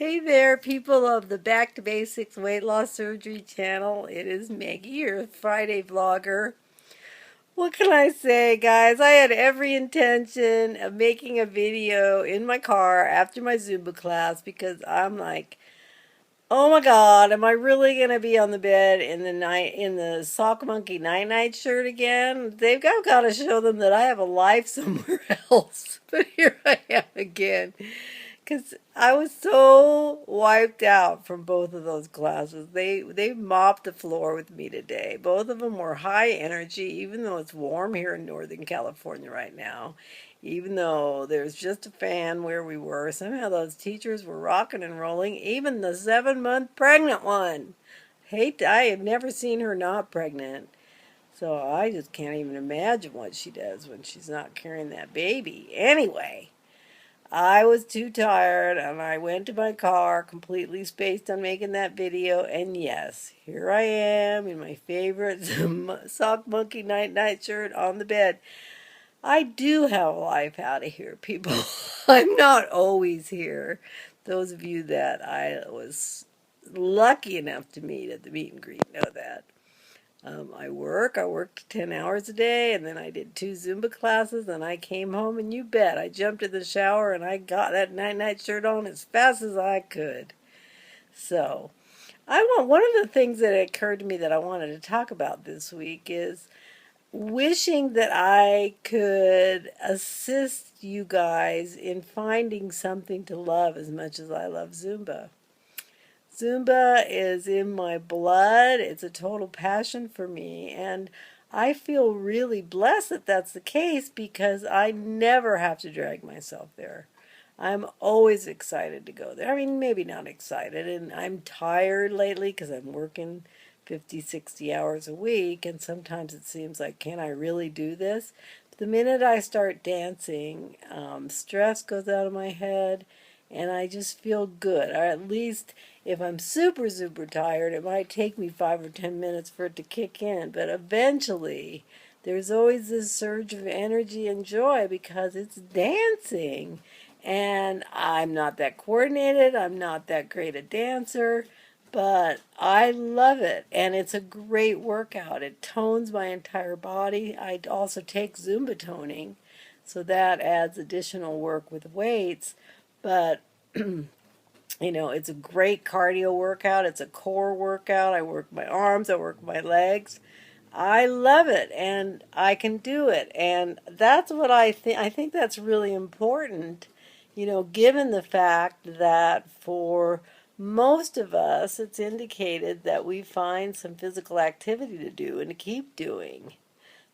Hey there, people of the Back to Basics Weight Loss Surgery channel. It is Meggie, your Friday vlogger. What can I say, guys? I had every intention of making a video in my car after my Zumba class because I'm like, oh my God, am I really gonna be on the bed in the night in the Sock Monkey Night shirt again? I've got to show them that I have a life somewhere else. But here I am again. Because I was so wiped out from both of those classes. They mopped the floor with me today. Both of them were high energy, even though it's warm here in Northern California right now. Even though there's just a fan where we were, somehow those teachers were rocking and rolling. Even the 7-month pregnant one. I have never seen her not pregnant. So I just can't even imagine what she does when she's not carrying that baby. Anyway. I was too tired and I went to my car completely spaced on making that video, and yes, here I am in my favorite Sock Monkey Night shirt on the bed. I do have a life out of here, people. I'm not always here. Those of you that I was lucky enough to meet at the meet and greet know that. I worked 10 hours a day, and then I did 2 Zumba classes, and I came home, and you bet, I jumped in the shower, and I got that night shirt on as fast as I could. So, one of the things that occurred to me that I wanted to talk about this week is wishing that I could assist you guys in finding something to love as much as I love Zumba. Zumba is in my blood. It's a total passion for me, and I feel really blessed that that's the case because I never have to drag myself there. I'm always excited to go there. I mean, maybe not excited, and I'm tired lately because I'm working 50, 60 hours a week, and sometimes it seems like, can I really do this? But the minute I start dancing, stress goes out of my head, and I just feel good. Or at least if I'm super, super tired, it might take me 5 or 10 minutes for it to kick in. But eventually, there's always this surge of energy and joy because it's dancing. And I'm not that coordinated. I'm not that great a dancer. But I love it. And it's a great workout. It tones my entire body. I also take Zumba toning. So that adds additional work with weights. But, it's a great cardio workout. It's a core workout. I work my arms. I work my legs. I love it, and I can do it. And that's what I think. I think that's really important, given the fact that for most of us, it's indicated that we find some physical activity to do and to keep doing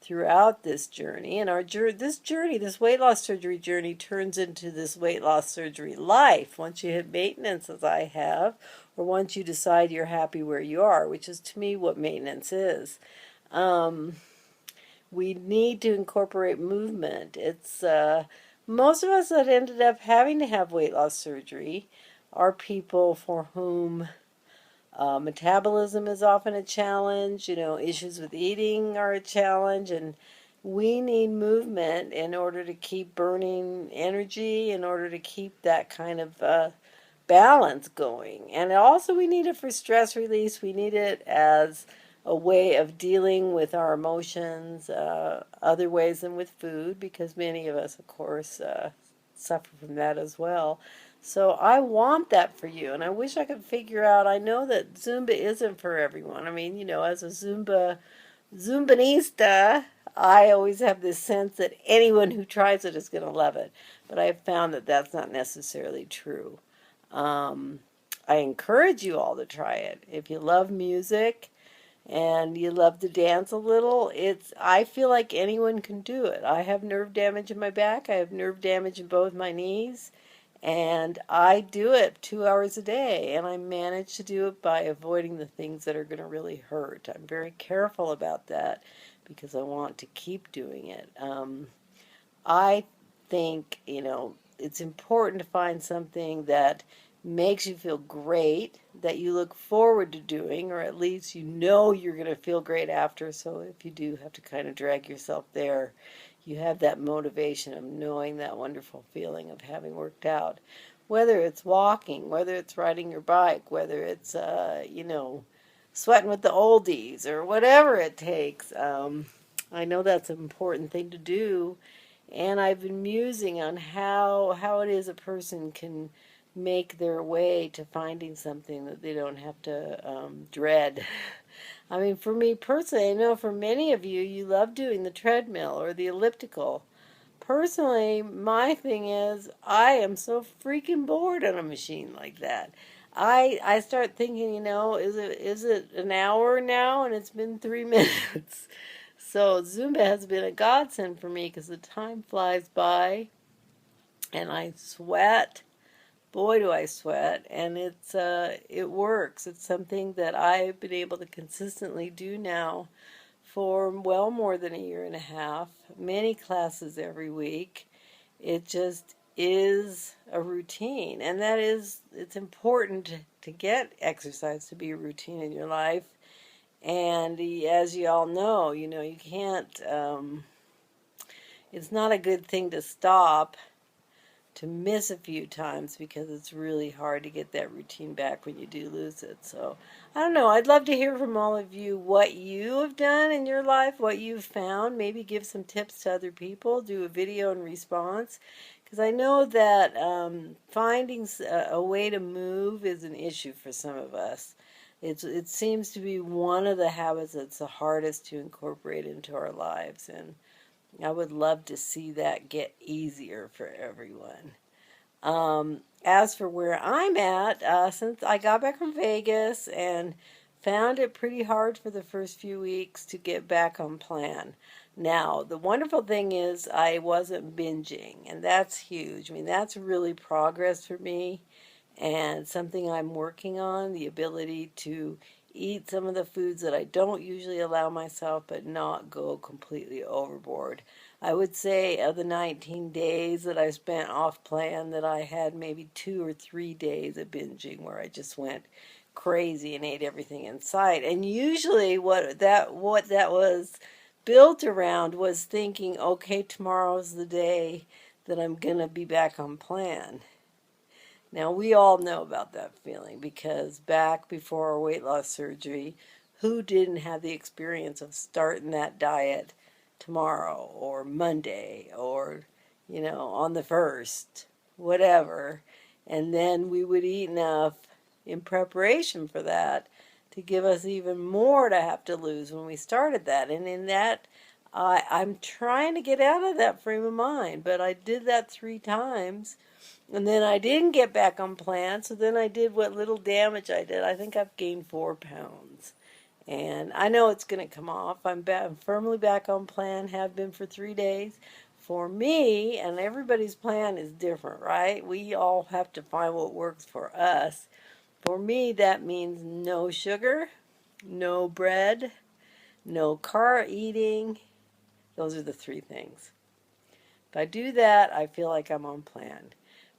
throughout this journey. And this weight loss surgery journey turns into this weight loss surgery life once you hit maintenance, as I have, or once you decide you're happy where you are, which is to me what maintenance is. We need to incorporate movement. It's most of us that ended up having to have weight loss surgery are people for whom metabolism is often a challenge. Issues with eating are a challenge, and we need movement in order to keep burning energy, in order to keep that kind of balance going. And also we need it for stress release. We need it as a way of dealing with our emotions, other ways than with food, because many of us, of course, suffer from that as well. So I want that for you, and I wish I could figure out. I know that Zumba isn't for everyone. I mean, as a Zumbanista, I always have this sense that anyone who tries it is going to love it. But I have found that that's not necessarily true. I encourage you all to try it. If you love music and you love to dance a little, I feel like anyone can do it. I have nerve damage in my back. I have nerve damage in both my knees. And I do it 2 hours a day, and I manage to do it by avoiding the things that are going to really hurt. I'm very careful about that because I want to keep doing it. I think, it's important to find something that makes you feel great, that you look forward to doing, or at least you're going to feel great after. So if you do have to kind of drag yourself there, you have that motivation of knowing that wonderful feeling of having worked out. Whether it's walking, whether it's riding your bike, whether it's, sweating with the oldies or whatever it takes. I know that's an important thing to do, and I've been musing on how it is a person can make their way to finding something that they don't have to dread. I mean, for me personally, I know for many of you, you love doing the treadmill or the elliptical. Personally, my thing is I am so freaking bored on a machine like that. I start thinking, is it an hour now and it's been 3 minutes? So Zumba has been a godsend for me because the time flies by and I sweat. Boy, do I sweat, and it works. It's something that I've been able to consistently do now for well more than a year and a half, many classes every week. It just is a routine, and it's important to get exercise to be a routine in your life. And as you all know, you can't, it's not a good thing to stop, to miss a few times, because it's really hard to get that routine back when you do lose it. So, I don't know. I'd love to hear from all of you what you have done in your life, what you've found. Maybe give some tips to other people. Do a video in response. Because I know that finding a way to move is an issue for some of us. It seems to be one of the habits that's the hardest to incorporate into our lives. And I would love to see that get easier for everyone. As for where I'm at, since I got back from Vegas and found it pretty hard for the first few weeks to get back on plan. Now, the wonderful thing is I wasn't binging, and that's huge. I mean, that's really progress for me and something I'm working on, the ability to eat some of the foods that I don't usually allow myself, but not go completely overboard. I would say of the 19 days that I spent off plan, that I had maybe 2 or 3 days of binging where I just went crazy and ate everything in sight. And usually what that was built around was thinking, okay, tomorrow's the day that I'm gonna be back on plan. Now, we all know about that feeling because back before our weight loss surgery, who didn't have the experience of starting that diet tomorrow or Monday or, on the 1st, whatever. And then we would eat enough in preparation for that to give us even more to have to lose when we started that. And in that, I'm trying to get out of that frame of mind, but I did that 3 times. And then I didn't get back on plan, so then I did what little damage I did. I think I've gained 4 pounds. And I know it's going to come off. I'm firmly back on plan, have been for 3 days. For me, and everybody's plan is different, right? We all have to find what works for us. For me, that means no sugar, no bread, no car eating. Those are the 3 things. If I do that, I feel like I'm on plan.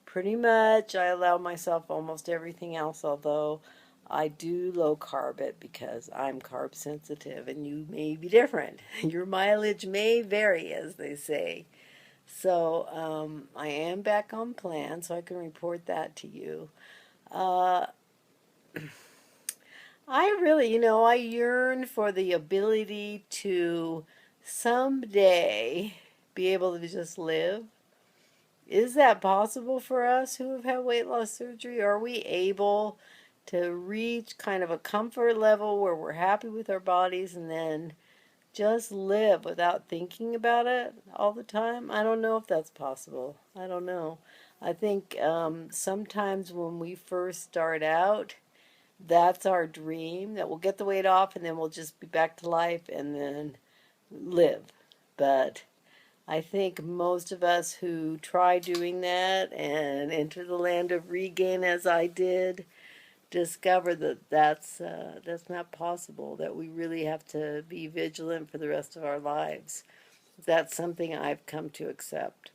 Pretty much, I allow myself almost everything else, although I do low carb it because I'm carb sensitive and you may be different. Your mileage may vary, as they say. So I am back on plan, so I can report that to you. Uh, I really, I yearn for the ability to someday be able to just live. Is that possible for us who have had weight loss surgery? Are we able to reach kind of a comfort level where we're happy with our bodies and then just live without thinking about it all the time? I don't know if that's possible. I don't know. I think sometimes when we first start out, that's our dream, that we'll get the weight off and then we'll just be back to life and then live. But I think most of us who try doing that and enter the land of regain, as I did, discover that that's not possible, that we really have to be vigilant for the rest of our lives. That's something I've come to accept.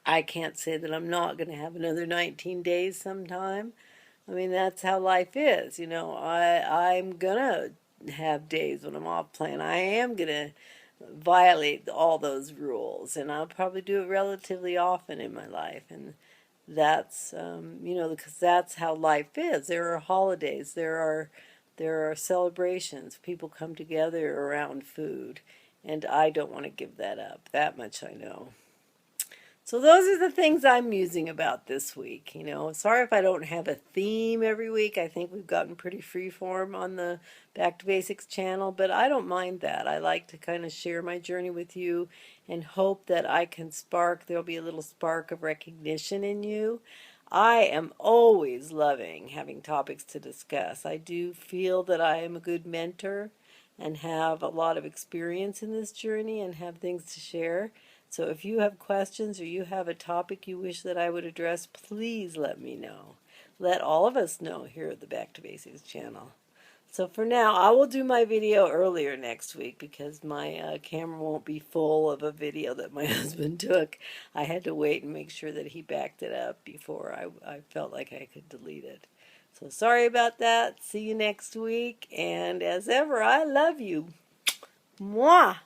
I can't say that I'm not going to have another 19 days sometime. I mean, that's how life is. I'm going to have days when I'm off plan. I am going to violate all those rules, and I'll probably do it relatively often in my life. And that's because that's how life is. There are holidays, there are celebrations. People come together around food, and I don't want to give that up. That much I know. So those are the things I'm musing about this week. Sorry if I don't have a theme every week. I think we've gotten pretty freeform on the Back to Basics channel, but I don't mind that. I like to kind of share my journey with you and hope that I can there'll be a little spark of recognition in you. I am always loving having topics to discuss. I do feel that I am a good mentor and have a lot of experience in this journey and have things to share. So if you have questions or you have a topic you wish that I would address, please let me know. Let all of us know here at the Back to Basics channel. So for now, I will do my video earlier next week because my camera won't be full of a video that my husband took. I had to wait and make sure that he backed it up before I felt like I could delete it. So sorry about that. See you next week. And as ever, I love you. Mwah!